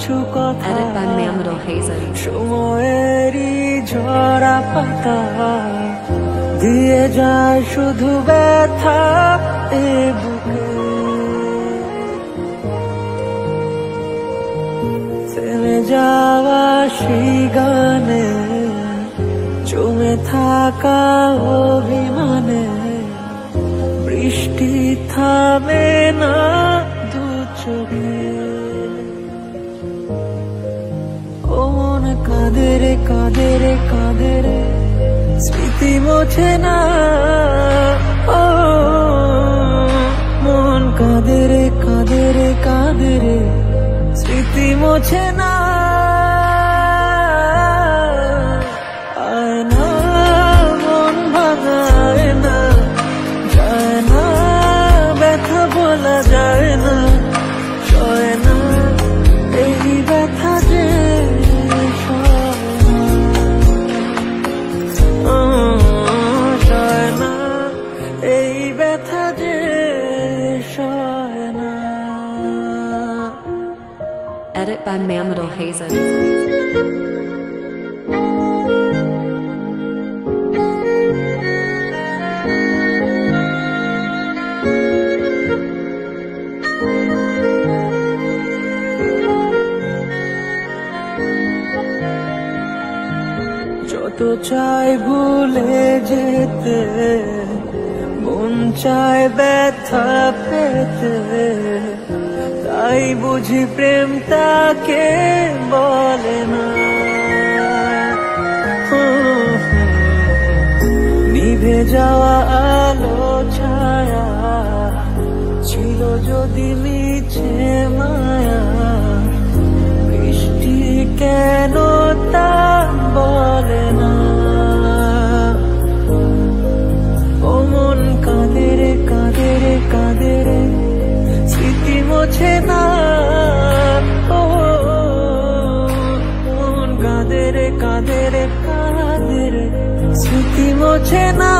কিছু কথা Edit by Mamadou Hazen. সময়েরই ঝরা পাতা দিয়ে যায় শুধু ব্যথা এ বুকে থেমে যাওয়া সেই গানে জমে থাকা অভিমানে বৃষ্টি থামে না দু চোখে ও মন কাঁদে রে কাঁদে রে কাঁদে রে স্মৃতি মোছে না ও মন কাঁদে রে কাঁদে রে কাঁদে রে স্মৃতি মোছে না আয় না মন ভাঙায় না যায় না ব্যথা বলা যায় না সয় না এই ব্যথা যে সয় না এই ব্যথা যে সয় না Edit by Mamadou Hazen. যত চাই ভুলে যেতে মন চায় ব্যথা পেতে তাই বুঝি প্রেম তাকে বলে না নিভে যাওয়া আলো ছায়া ছিল যদি মিছে মায়া বৃষ্টি কেন তা বলে না ও মন কাঁদে রে কাঁদে রে কাঁদে রে স্মৃতি মোছে না ও মন কাঁদে রে কাঁদে রে কাঁদে রে স্মৃতি মোছে না